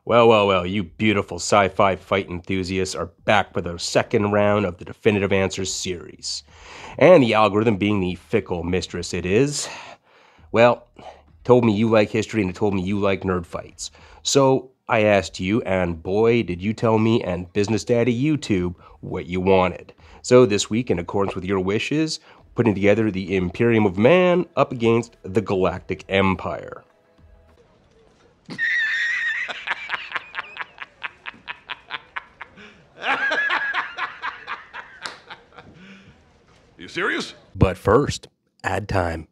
Well, you beautiful sci-fi fight enthusiasts are back for the second round of the Definitive Answers series. And the algorithm being the fickle mistress it is, well, told me you like history and it told me you like nerd fights. So I asked you, and boy, did you tell me and Business Daddy YouTube what you wanted. So this week, in accordance with your wishes, putting together the Imperium of Man up against the Galactic Empire. You serious? But first, ad time.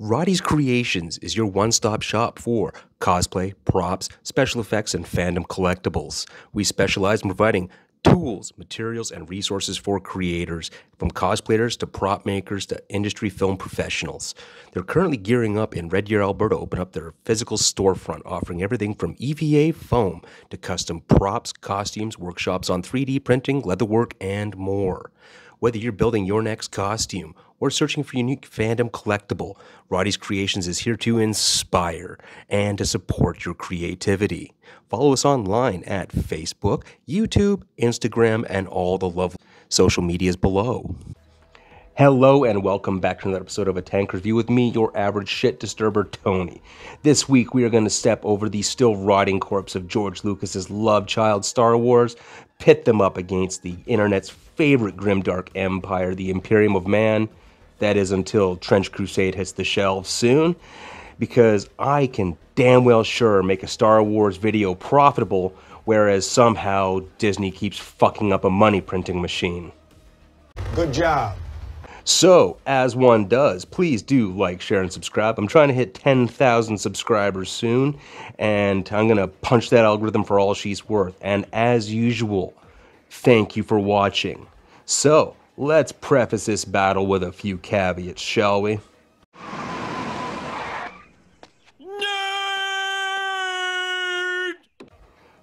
Roddy's Creations is your one-stop shop for cosplay, props, special effects, and fandom collectibles. We specialize in providing tools, materials, and resources for creators, from cosplayers to prop makers to industry film professionals. They're currently gearing up in Red Deer, Alberta to open up their physical storefront, offering everything from EVA foam to custom props, costumes, workshops on 3D printing, leatherwork, and more. Whether you're building your next costume or searching for unique fandom collectible, Roddy's Creations is here to inspire and to support your creativity. Follow us online at Facebook, YouTube, Instagram, and all the lovely social medias below. Hello and welcome back to another episode of A Tank Review with me, your average shit disturber, Tony. This week we are going to step over the still rotting corpse of George Lucas's love child Star Wars, pit them up against the internet's favorite grimdark empire, the Imperium of Man. That is until Trench Crusade hits the shelves soon, because I can damn well sure make a Star Wars video profitable, whereas somehow Disney keeps fucking up a money printing machine. Good job. So, as one does, please do like, share, and subscribe. I'm trying to hit 10,000 subscribers soon, and I'm going to punch that algorithm for all she's worth. And as usual, thank you for watching. So, let's preface this battle with a few caveats, shall we? Nerd!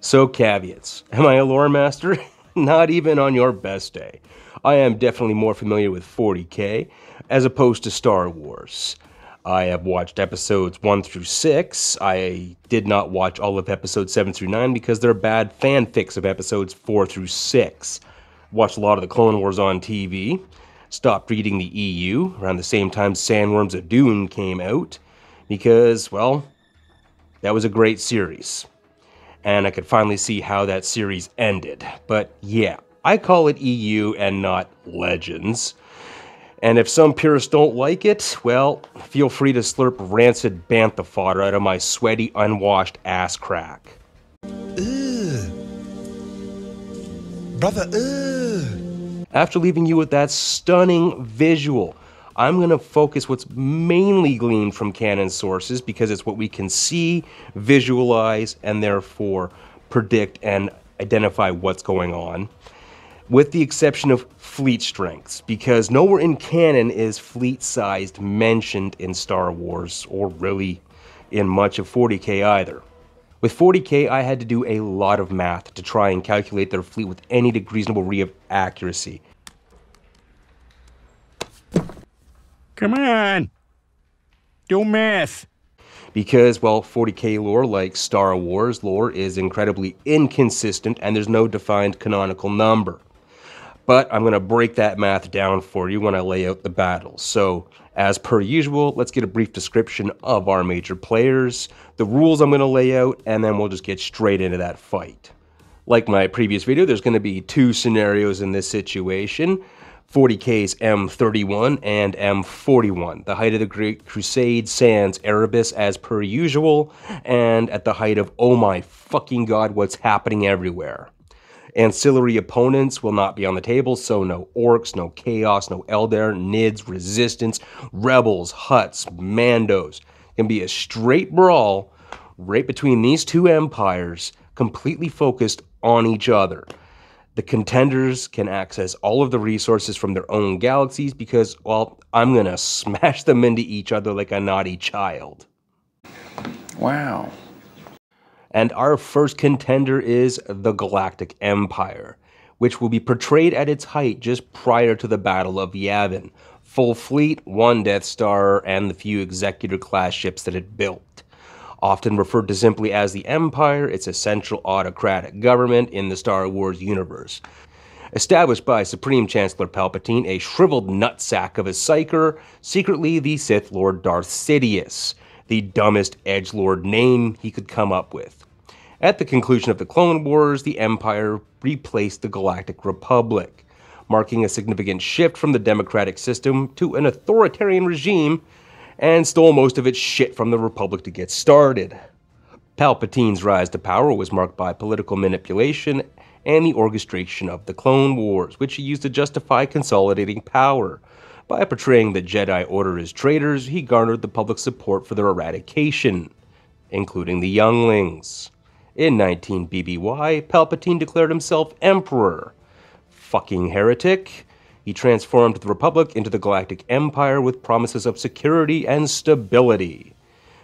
So, caveats. Am I a lore master? Not even on your best day. I am definitely more familiar with 40K as opposed to Star Wars. I have watched episodes 1 through 6. I did not watch all of episodes 7 through 9 because they're bad fanfics of episodes 4 through 6. Watched a lot of the Clone Wars on TV. Stopped reading the EU around the same time Sandworms of Dune came out because, well, that was a great series. And I could finally see how that series ended. But yeah, I call it EU and not Legends. And if some purists don't like it, well, feel free to slurp rancid bantha fodder out of my sweaty, unwashed ass crack. Ugh. Brother, ugh. After leaving you with that stunning visual, I'm going to focus what's mainly gleaned from canon sources because it's what we can see, visualize, and therefore predict and identify what's going on. With the exception of fleet strengths, because nowhere in canon is fleet-sized mentioned in Star Wars, or really in much of 40K either. With 40K, I had to do a lot of math to try and calculate their fleet with any reasonable degree of accuracy. Come on! Do math! Because, well, 40K lore, like Star Wars lore, is incredibly inconsistent and there's no defined canonical number. But I'm going to break that math down for you when I lay out the battle. So, as per usual, let's get a brief description of our major players, the rules I'm going to lay out, and then we'll just get straight into that fight. Like my previous video, there's going to be two scenarios in this situation. 40K's M31 and M41. The height of the Great Crusade sans Erebus as per usual, and at the height of oh my fucking god, what's happening everywhere. Ancillary opponents will not be on the table, so no orcs, no chaos, no Eldar, Nids, resistance, rebels, Hutts, Mandos. It can be a straight brawl right between these two empires, completely focused on each other. The contenders can access all of the resources from their own galaxies because, well, I'm gonna smash them into each other like a naughty child. Wow. And our first contender is the Galactic Empire, which will be portrayed at its height just prior to the Battle of Yavin. Full fleet, 1 Death Star, and the few Executor-class ships that it built. Often referred to simply as the Empire, it's a central autocratic government in the Star Wars universe. Established by Supreme Chancellor Palpatine, a shriveled nutsack of a psyker, secretly the Sith Lord Darth Sidious, the dumbest edgelord name he could come up with. At the conclusion of the Clone Wars, the Empire replaced the Galactic Republic, marking a significant shift from the democratic system to an authoritarian regime, and stole most of its shit from the Republic to get started. Palpatine's rise to power was marked by political manipulation and the orchestration of the Clone Wars, which he used to justify consolidating power. By portraying the Jedi Order as traitors, he garnered the public's support for their eradication, including the younglings. In 19 BBY, Palpatine declared himself Emperor. Fucking heretic. He transformed the Republic into the Galactic Empire with promises of security and stability.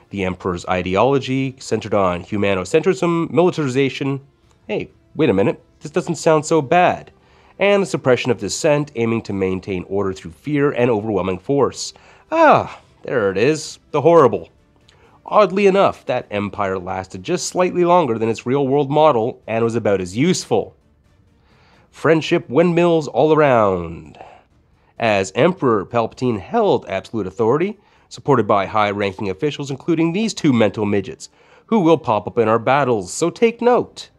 The Emperor's ideology centered on humanocentrism, militarization. Hey, wait a minute, this doesn't sound so bad. And the suppression of dissent, aiming to maintain order through fear and overwhelming force. Ah, there it is, the horrible. Oddly enough, that empire lasted just slightly longer than its real-world model and was about as useful. Friendship windmills all around. As Emperor, Palpatine held absolute authority, supported by high-ranking officials including these two mental midgets, who will pop up in our battles, so take note.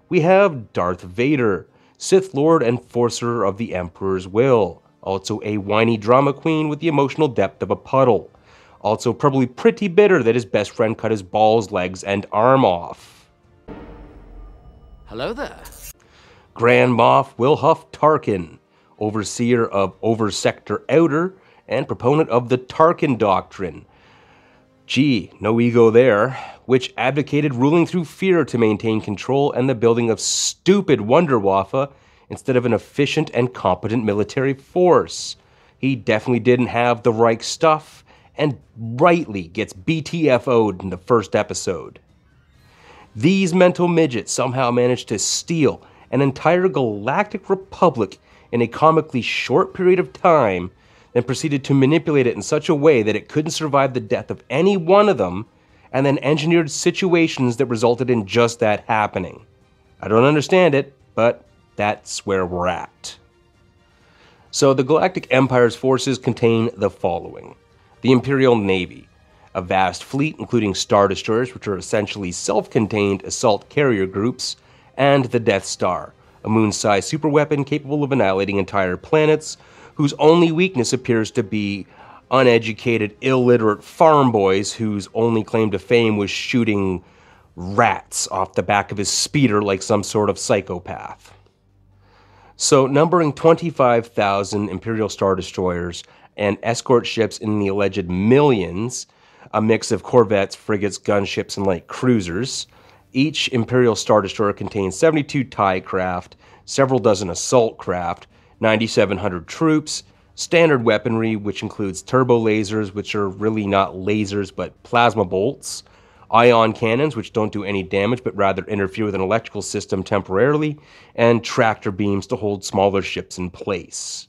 We have Darth Vader, Sith Lord and Enforcer of the Emperor's will, also a whiny drama queen with the emotional depth of a puddle. Also probably pretty bitter that his best friend cut his balls, legs, and arm off. Hello there. Grand Moff Wilhuff Tarkin, overseer of Over-Sector Outer and proponent of the Tarkin Doctrine. Gee, no ego there, which advocated ruling through fear to maintain control and the building of stupid Wunderwaffe instead of an efficient and competent military force. He definitely didn't have the right stuff, and rightly gets BTFO'd in the first episode. These mental midgets somehow managed to steal an entire galactic republic in a comically short period of time, then proceeded to manipulate it in such a way that it couldn't survive the death of any one of them, and then engineered situations that resulted in just that happening. I don't understand it, but that's where we're at. So the Galactic Empire's forces contain the following. The Imperial Navy, a vast fleet including Star Destroyers, which are essentially self-contained assault carrier groups, and the Death Star, a moon-sized superweapon capable of annihilating entire planets, whose only weakness appears to be uneducated, illiterate farm boys whose only claim to fame was shooting rats off the back of his speeder like some sort of psychopath. So, numbering 25,000 Imperial Star Destroyers and escort ships in the alleged millions, a mix of corvettes, frigates, gunships, and light cruisers. Each Imperial Star Destroyer contains 72 TIE craft, several dozen assault craft, 9,700 troops, standard weaponry, which includes turbo lasers, which are really not lasers but plasma bolts, ion cannons, which don't do any damage but rather interfere with an electrical system temporarily, and tractor beams to hold smaller ships in place.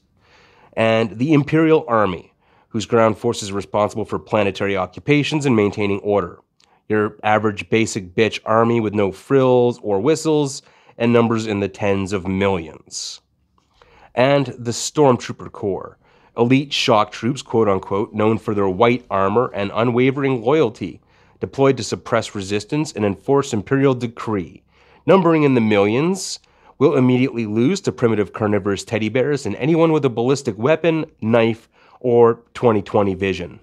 And the Imperial Army, whose ground forces are responsible for planetary occupations and maintaining order. Your average basic bitch army with no frills or whistles, and numbers in the tens of millions. And the Stormtrooper Corps, elite shock troops, quote-unquote, known for their white armor and unwavering loyalty, deployed to suppress resistance and enforce Imperial decree. Numbering in the millions, will immediately lose to primitive carnivorous teddy bears and anyone with a ballistic weapon, knife, or 20/20 vision.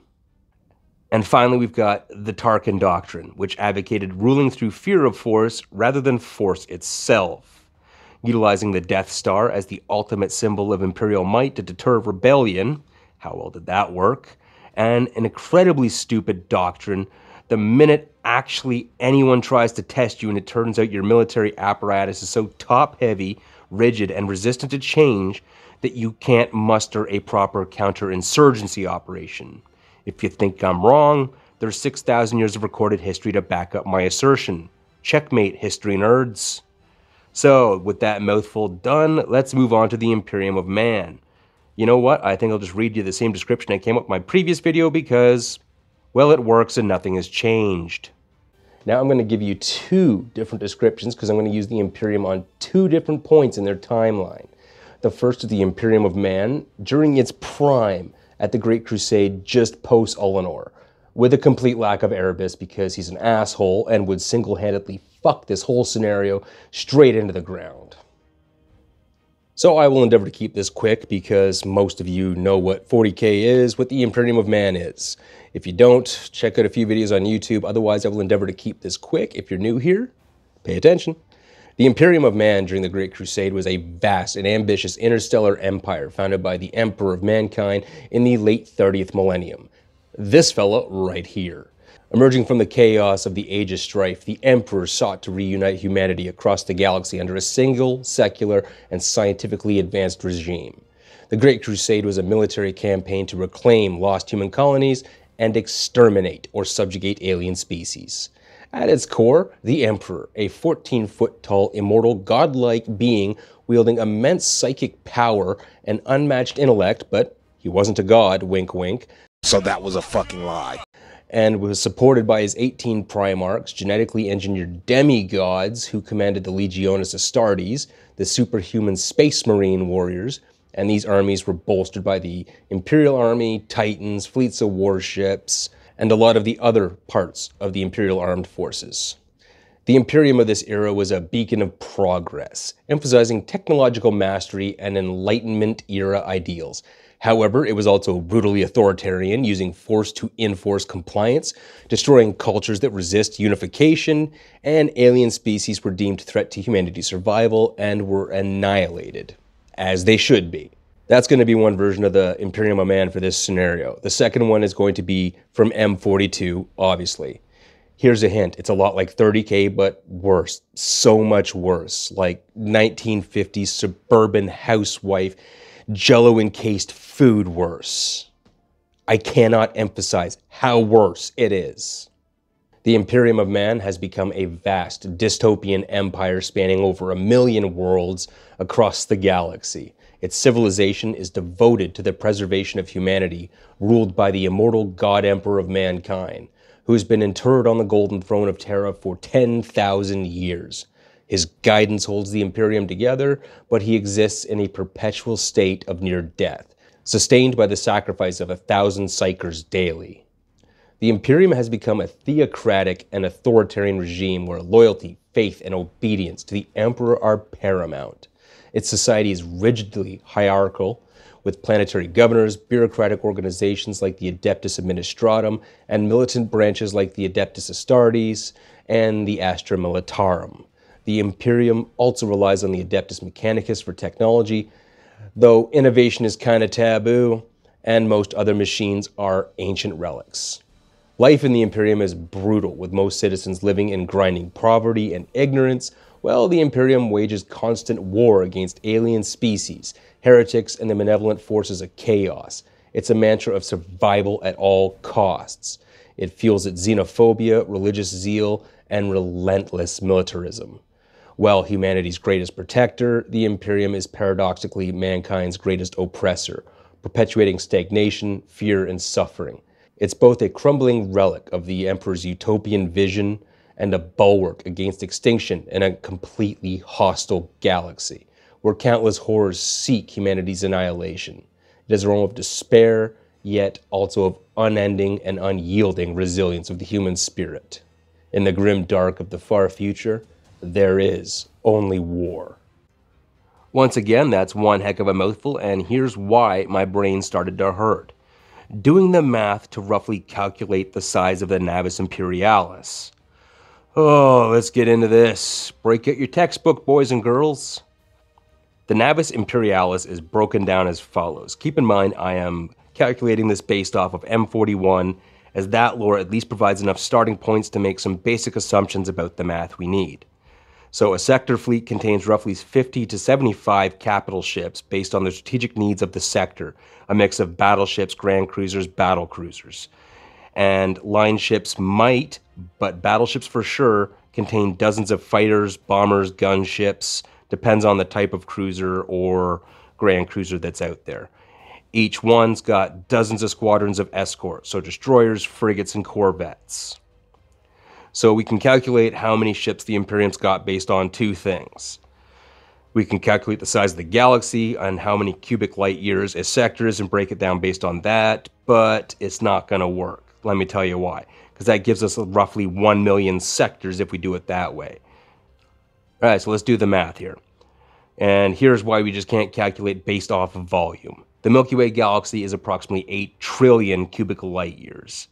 And finally, we've got the Tarkin Doctrine, which advocated ruling through fear of force rather than force itself, utilizing the Death Star as the ultimate symbol of Imperial might to deter rebellion. How well did that work? And an incredibly stupid doctrine. The minute actually anyone tries to test you and it turns out your military apparatus is so top-heavy, rigid, and resistant to change that you can't muster a proper counterinsurgency operation. If you think I'm wrong, there's 6,000 years of recorded history to back up my assertion. Checkmate, history nerds. So, with that mouthful done, let's move on to the Imperium of Man. You know what? I think I'll just read you the same description I came up with my previous video because, well, it works and nothing has changed. Now I'm going to give you two different descriptions because I'm going to use the Imperium on two different points in their timeline. The first is the Imperium of Man during its prime at the Great Crusade just post-Ullanor, with a complete lack of Erebus because he's an asshole and would single-handedly fuck this whole scenario straight into the ground. So I will endeavor to keep this quick because most of you know what 40k is, what the Imperium of Man is. If you don't, check out a few videos on YouTube. Otherwise, I will endeavor to keep this quick. If you're new here, pay attention. The Imperium of Man during the Great Crusade was a vast and ambitious interstellar empire founded by the Emperor of Mankind in the late 30th millennium. This fella right here. Emerging from the chaos of the Age of Strife, the Emperor sought to reunite humanity across the galaxy under a single, secular, and scientifically advanced regime. The Great Crusade was a military campaign to reclaim lost human colonies and exterminate or subjugate alien species. At its core, the Emperor, a 14-foot-tall, immortal, godlike being wielding immense psychic power and unmatched intellect, but he wasn't a god, wink wink. So that was a fucking lie. And was supported by his 18 Primarchs, genetically engineered demigods who commanded the Legiones Astartes, the superhuman space marine warriors, and these armies were bolstered by the Imperial Army, Titans, fleets of warships, and a lot of the other parts of the Imperial Armed Forces. The Imperium of this era was a beacon of progress, emphasizing technological mastery and Enlightenment-era ideals. However, it was also brutally authoritarian, using force to enforce compliance, destroying cultures that resist unification, and alien species were deemed a threat to humanity's survival and were annihilated, as they should be. That's going to be one version of the Imperium of Man for this scenario. The second one is going to be from M42, obviously. Here's a hint. It's a lot like 30k, but worse. So much worse. Like 1950s suburban housewife, Jell-O-encased food worse. I cannot emphasize how worse it is. The Imperium of Man has become a vast dystopian empire spanning over 1 million worlds across the galaxy. Its civilization is devoted to the preservation of humanity, ruled by the immortal God Emperor of Mankind, who has been interred on the Golden Throne of Terra for 10,000 years. His guidance holds the Imperium together, but he exists in a perpetual state of near death, sustained by the sacrifice of 1,000 psychers daily. The Imperium has become a theocratic and authoritarian regime where loyalty, faith, and obedience to the Emperor are paramount. Its society is rigidly hierarchical, with planetary governors, bureaucratic organizations like the Adeptus Administratum, and militant branches like the Adeptus Astartes and the Astra Militarum. The Imperium also relies on the Adeptus Mechanicus for technology, though innovation is kind of taboo, and most other machines are ancient relics. Life in the Imperium is brutal, with most citizens living in grinding poverty and ignorance, while the Imperium wages constant war against alien species, heretics, and the malevolent forces of chaos. It's a mantra of survival at all costs. It fuels its xenophobia, religious zeal, and relentless militarism. While humanity's greatest protector, the Imperium is paradoxically mankind's greatest oppressor, perpetuating stagnation, fear, and suffering. It's both a crumbling relic of the Emperor's utopian vision and a bulwark against extinction in a completely hostile galaxy, where countless horrors seek humanity's annihilation. It is a realm of despair, yet also of unending and unyielding resilience of the human spirit. In the grim dark of the far future, there is only war. Once again, that's one heck of a mouthful, and here's why my brain started to hurt. Doing the math to roughly calculate the size of the Navis Imperialis. Oh, let's get into this. Break out your textbook, boys and girls. The Navis Imperialis is broken down as follows. Keep in mind, I am calculating this based off of M41, as that lore at least provides enough starting points to make some basic assumptions about the math we need. So a sector fleet contains roughly 50 to 75 capital ships based on the strategic needs of the sector, a mix of battleships, grand cruisers, battle cruisers. And line ships might, but battleships for sure, contain dozens of fighters, bombers, gunships, depends on the type of cruiser or grand cruiser that's out there. Each one's got dozens of squadrons of escort, so destroyers, frigates, and corvettes. So we can calculate how many ships the Imperium's got based on two things. We can calculate the size of the galaxy and how many cubic light years is sectors and break it down based on that, but it's not going to work. Let me tell you why. Because that gives us roughly 1 million sectors if we do it that way. All right, so let's do the math here. And here's why we just can't calculate based off of volume. The Milky Way galaxy is approximately 8 trillion cubic light years.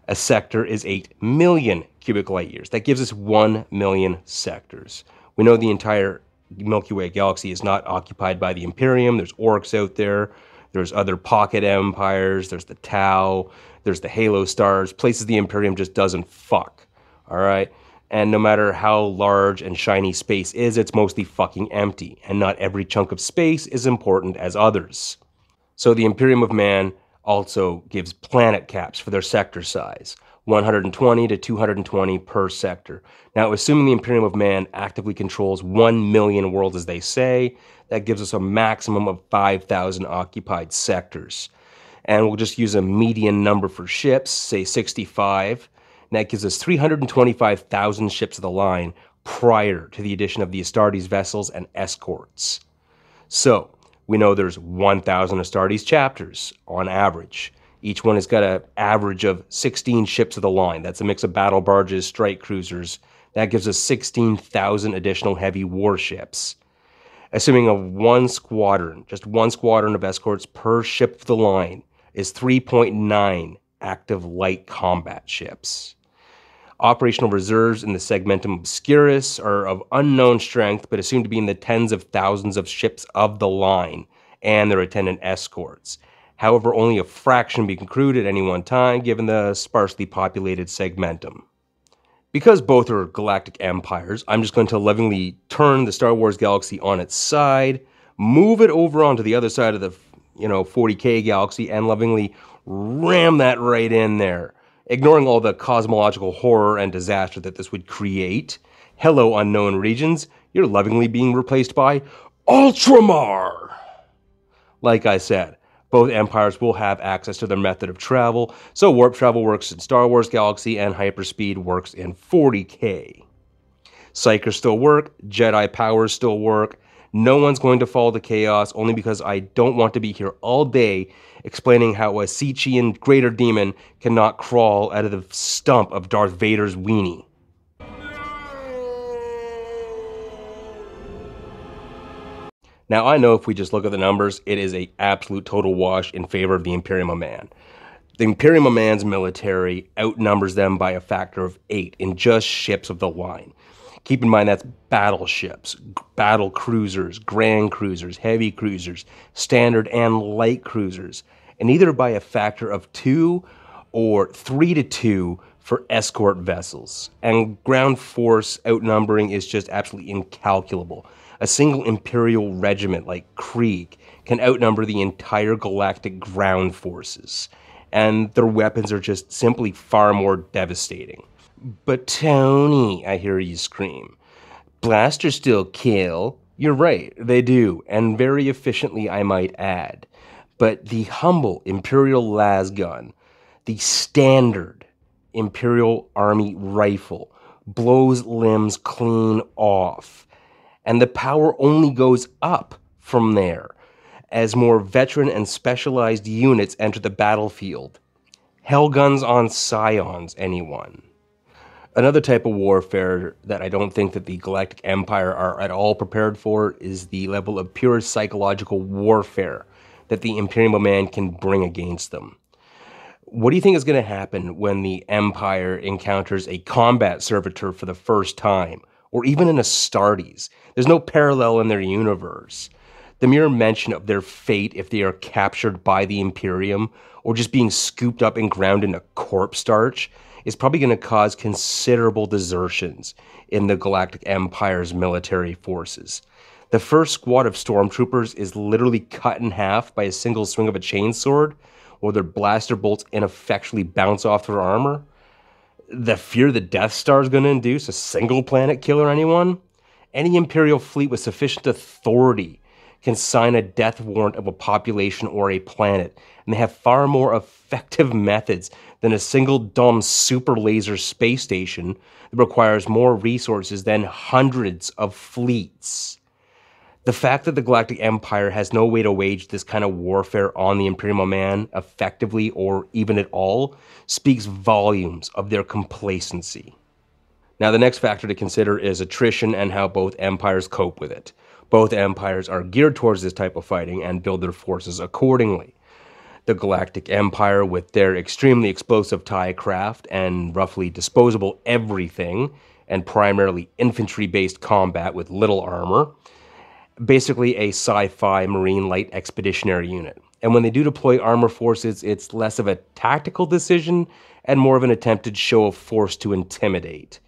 A sector is 8 million cubic light years. That gives us 1 million sectors. We know the entire Milky Way galaxy is not occupied by the Imperium. There's orcs out there. There's other pocket empires. There's the Tau. There's the Halo stars. Places the Imperium just doesn't fuck. All right? And no matter how large and shiny space is, it's mostly fucking empty. And not every chunk of space is important as others. So the Imperium of Man also gives planet caps for their sector size. 120 to 220 per sector. Now, assuming the Imperium of Man actively controls 1 million worlds, as they say, that gives us a maximum of 5,000 occupied sectors. And we'll just use a median number for ships, say 65. And that gives us 325,000 ships of the line prior to the addition of the Astartes vessels and escorts. So, we know there's 1,000 Astartes chapters on average. Each one has got an average of 16 ships of the line. That's a mix of battle barges, strike cruisers. That gives us 16,000 additional heavy warships. Assuming just one squadron of escorts per ship of the line is 3.9 active light combat ships. Operational reserves in the Segmentum Obscurus are of unknown strength, but assumed to be in the tens of thousands of ships of the line and their attendant escorts. However, only a fraction be crewed at any one time, given the sparsely populated Segmentum. Because both are galactic empires, I'm just going to lovingly turn the Star Wars galaxy on its side, move it over onto the other side of the 40K galaxy, and lovingly ram that right in there, ignoring all the cosmological horror and disaster that this would create. Hello, unknown regions. You're lovingly being replaced by Ultramar! Like I said, both empires will have access to their method of travel, so warp travel works in Star Wars Galaxy and hyperspeed works in 40K. Psychers still work, Jedi powers still work. No one's going to fall to chaos only because I don't want to be here all day explaining how a Sichian greater demon cannot crawl out of the stump of Darth Vader's weenie. Now, I know if we just look at the numbers, it is an absolute total wash in favor of the Imperium of Man. The Imperium of Man's military outnumbers them by a factor of 8 in just ships of the line. Keep in mind that's battleships, battle cruisers, grand cruisers, heavy cruisers, standard and light cruisers, and either by a factor of 2 or 3 to 2 for escort vessels. And ground force outnumbering is just absolutely incalculable. A single Imperial regiment like Krieg can outnumber the entire galactic ground forces, and their weapons are just simply far more devastating. But Tony, I hear you scream, blasters still kill. You're right, they do, and very efficiently I might add. But the humble Imperial las gun, the standard Imperial Army rifle, blows limbs clean off. And the power only goes up from there as more veteran and specialized units enter the battlefield. Hellguns on scions, anyone. Another type of warfare that I don't think that the Galactic Empire are at all prepared for is the level of pure psychological warfare that the Imperium of Man can bring against them. What do you think is going to happen when the Empire encounters a combat servitor for the first time? Or even an Astartes? There's no parallel in their universe. The mere mention of their fate if they are captured by the Imperium, or just being scooped up and ground in a corpse starch, is probably going to cause considerable desertions in the Galactic Empire's military forces. The first squad of stormtroopers is literally cut in half by a single swing of a chainsword, while their blaster bolts ineffectually bounce off their armor. The fear the Death Star is going to induce, a single planet killer anyone? Any Imperial fleet with sufficient authority can sign a death warrant of a population or a planet, and they have far more effective methods than a single dumb super laser space station that requires more resources than hundreds of fleets. The fact that the Galactic Empire has no way to wage this kind of warfare on the Imperial Man effectively or even at all speaks volumes of their complacency. Now, the next factor to consider is attrition and how both empires cope with it. Both empires are geared towards this type of fighting and build their forces accordingly. The Galactic Empire, with their extremely explosive TIE craft and roughly disposable everything, and primarily infantry-based combat with little armor, basically a sci-fi marine light expeditionary unit. And when they do deploy armor forces, it's less of a tactical decision and more of an attempted show of force to intimidate.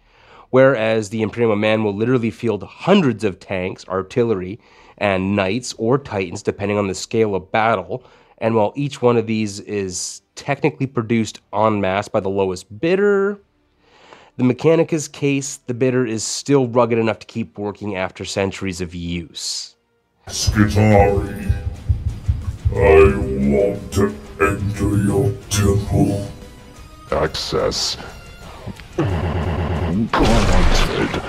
Whereas the Imperial Man will literally field hundreds of tanks, artillery, and knights or titans depending on the scale of battle, and while each one of these is technically produced en masse by the lowest bidder, the Mechanicus case, the bidder is still rugged enough to keep working after centuries of use. Skitari, I want to enter your temple. Access granted.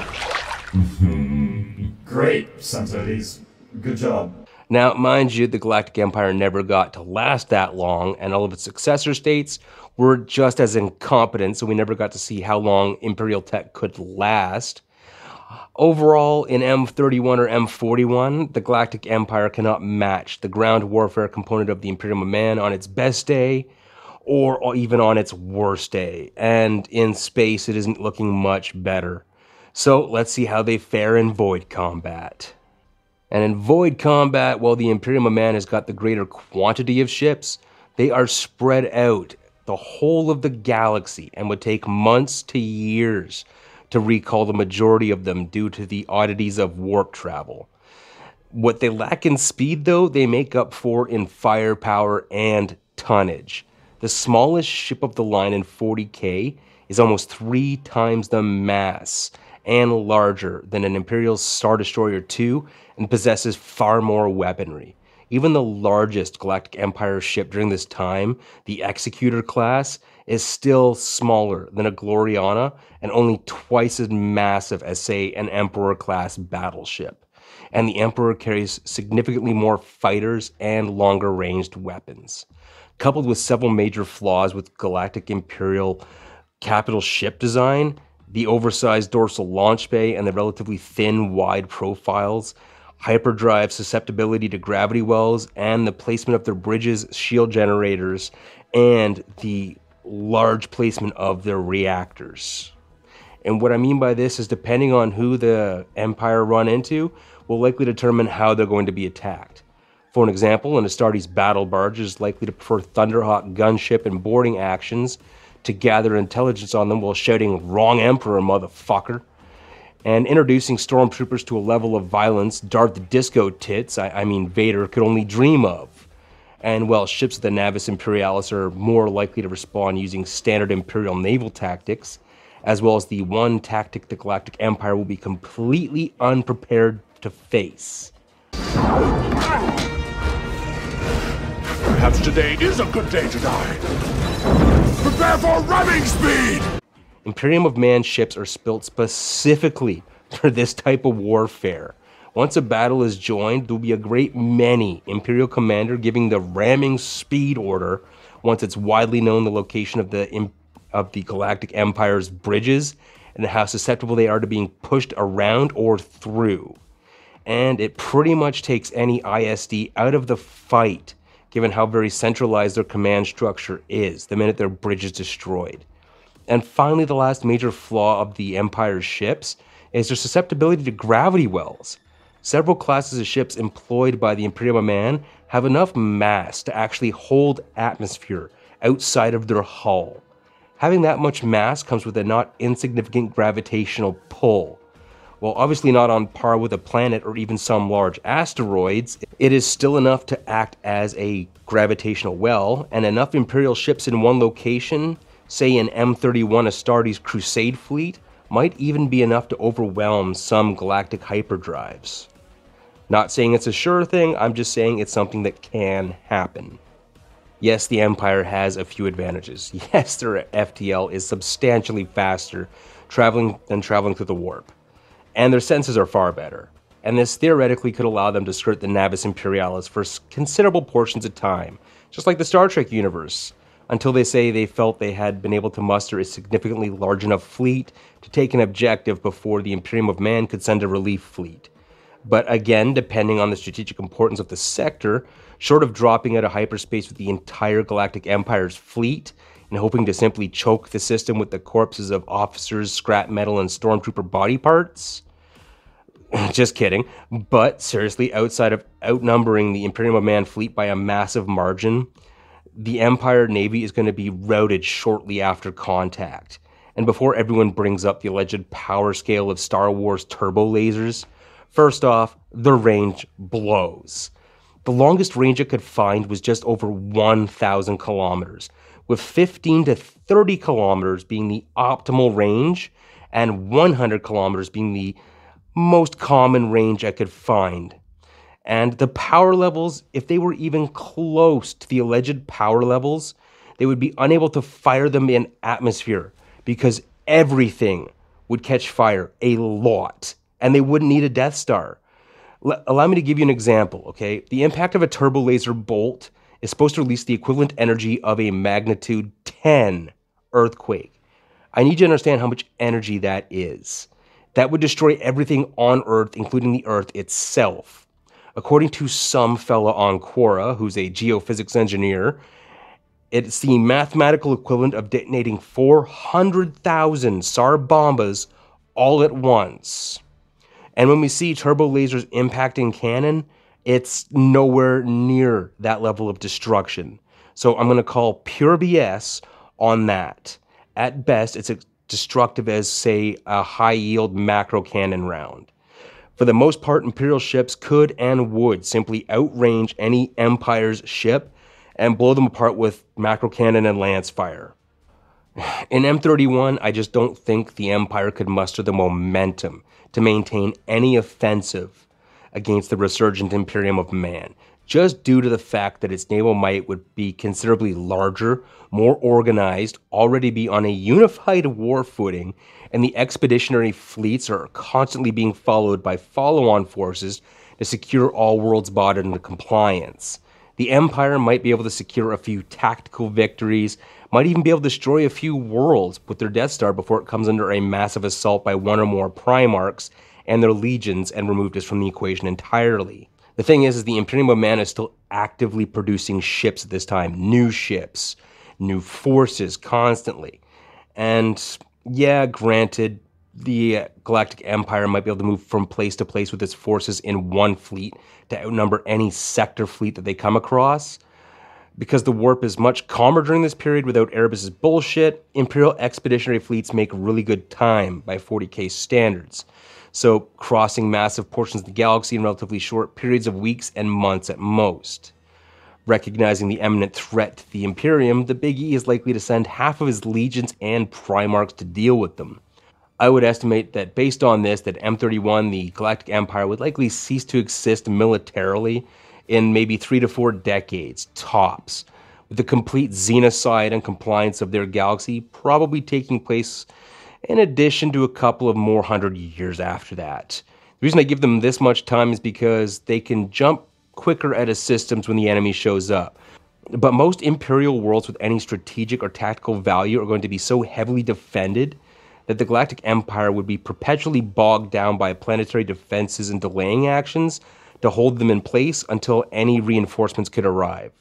Great, Santodes. Good job. Now, mind you, the Galactic Empire never got to last that long, and all of its successor states were just as incompetent, so we never got to see how long Imperial tech could last. Overall, in M31 or M41, the Galactic Empire cannot match the ground warfare component of the Imperial Man on its best day, or even on its worst day, and in space it isn't looking much better. So let's see how they fare in void combat. And in void combat, while the Imperial Man has got the greater quantity of ships, they are spread out the whole of the galaxy and would take months to years to recall the majority of them due to the oddities of warp travel. What they lack in speed, though, they make up for in firepower and tonnage. The smallest ship of the line in 40K is almost 3 times the mass and larger than an Imperial Star Destroyer 2 and possesses far more weaponry. Even the largest Galactic Empire ship during this time, the Executor class, is still smaller than a Gloriana and only twice as massive as, say, an Emperor class battleship. And the Emperor carries significantly more fighters and longer ranged weapons. Coupled with several major flaws with Galactic Imperial capital ship design, the oversized dorsal launch bay and the relatively thin, wide profiles, hyperdrive susceptibility to gravity wells, and the placement of their bridges, shield generators, and the large placement of their reactors. And what I mean by this is depending on who the Empire run into, will likely determine how they're going to be attacked. For an example, an Astartes battle barge is likely to prefer Thunderhawk gunship and boarding actions to gather intelligence on them while shouting, "Wrong Emperor, motherfucker." And introducing stormtroopers to a level of violence Darth Disco Tits, I mean Vader, could only dream of. And while ships of the Navis Imperialis are more likely to respond using standard Imperial naval tactics, as well as the one tactic the Galactic Empire will be completely unprepared to face. Perhaps today is a good day to die. Prepare for ramming speed! Imperium of Man ships are built specifically for this type of warfare. Once a battle is joined, there will be a great many Imperial commander giving the ramming speed order once it's widely known the location of the Galactic Empire's bridges and how susceptible they are to being pushed around or through. And it pretty much takes any ISD out of the fight, given how very centralized their command structure is the minute their bridge is destroyed. And finally, the last major flaw of the Empire's ships is their susceptibility to gravity wells. Several classes of ships employed by the Imperial Man have enough mass to actually hold atmosphere outside of their hull. Having that much mass comes with a not insignificant gravitational pull. While obviously not on par with a planet or even some large asteroids, it is still enough to act as a gravitational well, and enough Imperial ships in one location, say an M31 Astartes Crusade fleet, might even be enough to overwhelm some galactic hyperdrives. Not saying it's a sure thing, I'm just saying it's something that can happen. Yes, the Empire has a few advantages. Yes, their FTL is substantially faster than traveling through the warp. And their senses are far better. And this theoretically could allow them to skirt the Navis Imperialis for considerable portions of time, just like the Star Trek universe, until they say they felt they had been able to muster a significantly large enough fleet to take an objective before the Imperium of Man could send a relief fleet. But again, depending on the strategic importance of the sector, short of dropping out of hyperspace with the entire Galactic Empire's fleet and hoping to simply choke the system with the corpses of officers, scrap metal, and stormtrooper body parts. Just kidding. But seriously, outside of outnumbering the Imperium of Man fleet by a massive margin, the Empire Navy is going to be routed shortly after contact. And before everyone brings up the alleged power scale of Star Wars turbo lasers, first off, the range blows. The longest range it could find was just over 1,000 kilometers, with 15 to 30 kilometers being the optimal range, and 100 kilometers being the most common range I could find. And the power levels, if they were even close to the alleged power levels, they would be unable to fire them in atmosphere because everything would catch fire a lot, and they wouldn't need a Death Star. Allow me to give you an example, okay? The impact of a turbo laser bolt is supposed to release the equivalent energy of a magnitude 10 earthquake. I need you to understand how much energy that is. That would destroy everything on Earth, including the Earth itself. According to some fella on Quora, who's a geophysics engineer, it's the mathematical equivalent of detonating 400,000 SAR bombas all at once. And when we see turbo lasers impacting cannon, it's nowhere near that level of destruction. So I'm going to call pure BS on that. At best, it's as destructive as, say, a high-yield macro cannon round. For the most part, Imperial ships could and would simply outrange any Empire's ship and blow them apart with macro cannon and lance fire. In M31, I just don't think the Empire could muster the momentum to maintain any offensive against the resurgent Imperium of Man, just due to the fact that its naval might would be considerably larger, more organized, already be on a unified war footing, and the expeditionary fleets are constantly being followed by follow-on forces to secure all worlds brought into compliance. The Empire might be able to secure a few tactical victories, might even be able to destroy a few worlds with their Death Star before it comes under a massive assault by one or more Primarchs and their legions and removed us from the equation entirely. The thing is the Imperium of Man is still actively producing ships at this time, new ships, new forces constantly. And yeah, granted, the Galactic Empire might be able to move from place to place with its forces in one fleet to outnumber any sector fleet that they come across. Because the warp is much calmer during this period without Erebus's bullshit, Imperial expeditionary fleets make really good time by 40k standards. So crossing massive portions of the galaxy in relatively short periods of weeks and months at most. Recognizing the imminent threat to the Imperium, the Big E is likely to send half of his legions and Primarchs to deal with them. I would estimate that based on this, that M31, the Galactic Empire, would likely cease to exist militarily in maybe 3 to 4 decades, tops, with the complete xenocide and compliance of their galaxy probably taking place in addition to a couple of more 100 years after that. The reason I give them this much time is because they can jump quicker at systems when the enemy shows up. But most Imperial worlds with any strategic or tactical value are going to be so heavily defended that the Galactic Empire would be perpetually bogged down by planetary defenses and delaying actions to hold them in place until any reinforcements could arrive.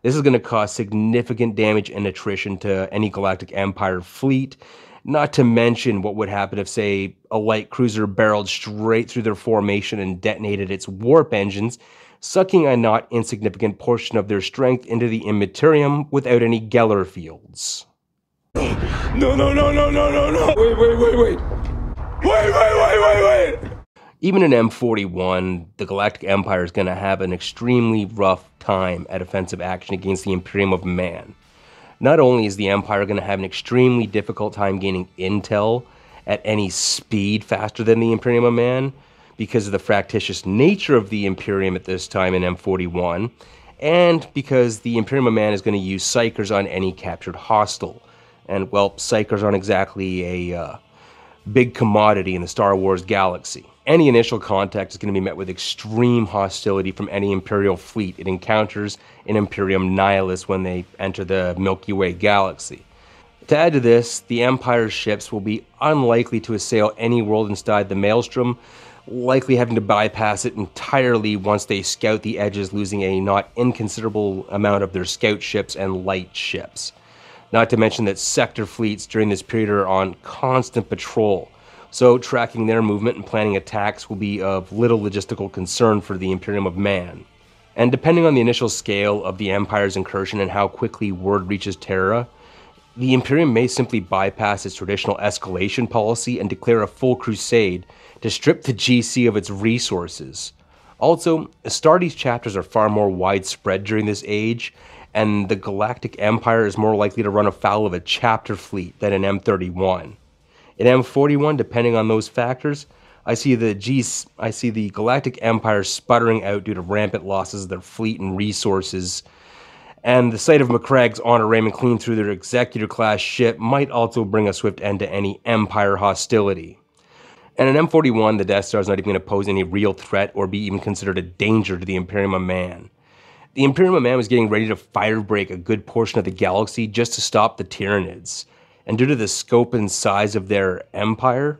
This is going to cause significant damage and attrition to any Galactic Empire fleet, not to mention what would happen if, say, a light cruiser barreled straight through their formation and detonated its warp engines, sucking a not insignificant portion of their strength into the Immaterium without any Geller fields. No. Wait. Even in M41, the Galactic Empire is going to have an extremely rough time at offensive action against the Imperium of Man. Not only is the Empire going to have an extremely difficult time gaining intel at any speed faster than the Imperium of Man, because of the fractious nature of the Imperium at this time in M41, and because the Imperium of Man is going to use Psychers on any captured hostile. And, well, Psychers aren't exactly a big commodity in the Star Wars galaxy. Any initial contact is going to be met with extreme hostility from any Imperial fleet it encounters in Imperium Nihilus when they enter the Milky Way galaxy. To add to this, the Empire's ships will be unlikely to assail any world inside the Maelstrom, likely having to bypass it entirely once they scout the edges, losing a not inconsiderable amount of their scout ships and light ships. Not to mention that sector fleets during this period are on constant patrol, so tracking their movement and planning attacks will be of little logistical concern for the Imperium of Man. And depending on the initial scale of the Empire's incursion and how quickly word reaches Terra, the Imperium may simply bypass its traditional escalation policy and declare a full crusade to strip the GC of its resources. Also, Astartes chapters are far more widespread during this age, and the Galactic Empire is more likely to run afoul of a chapter fleet than in M31. In M41, depending on those factors, I see the Galactic Empire sputtering out due to rampant losses of their fleet and resources, and the sight of Macragge's honor ramming clean through their Executor-class ship might also bring a swift end to any Empire hostility. And in M41, the Death Star is not even going to pose any real threat or be even considered a danger to the Imperium of Man. The Imperium of Man was getting ready to firebreak a good portion of the galaxy just to stop the Tyranids. And due to the scope and size of their empire,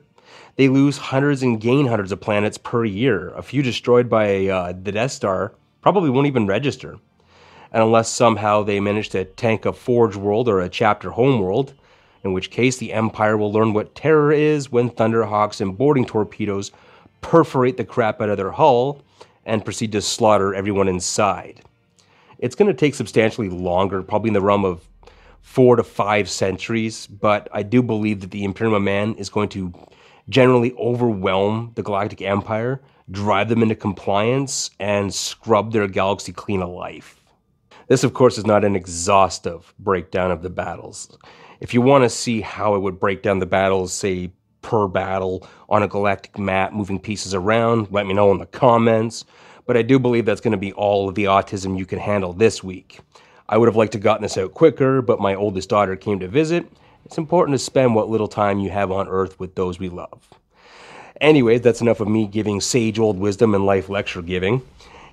they lose hundreds and gain hundreds of planets per year. A few destroyed by the Death Star probably won't even register. And unless somehow they manage to tank a Forge world or a chapter homeworld, in which case the Empire will learn what terror is when Thunderhawks and boarding torpedoes perforate the crap out of their hull and proceed to slaughter everyone inside. It's going to take substantially longer, probably in the realm of 4 to 5 centuries, but I do believe that the Imperium of Man is going to generally overwhelm the Galactic Empire, drive them into compliance, and scrub their galaxy clean of life. This, of course, is not an exhaustive breakdown of the battles. If you want to see how it would break down the battles, say, per battle on a galactic map, moving pieces around, let me know in the comments. But I do believe that's going to be all of the autism you can handle this week. I would have liked to have gotten this out quicker, but my oldest daughter came to visit. It's important to spend what little time you have on Earth with those we love. Anyways, that's enough of me giving sage old wisdom and life lecture giving.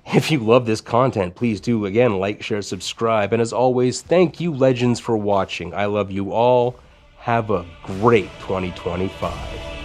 If you love this content, please do, again, like, share, subscribe. And as always, thank you, legends, for watching. I love you all. Have a great 2025.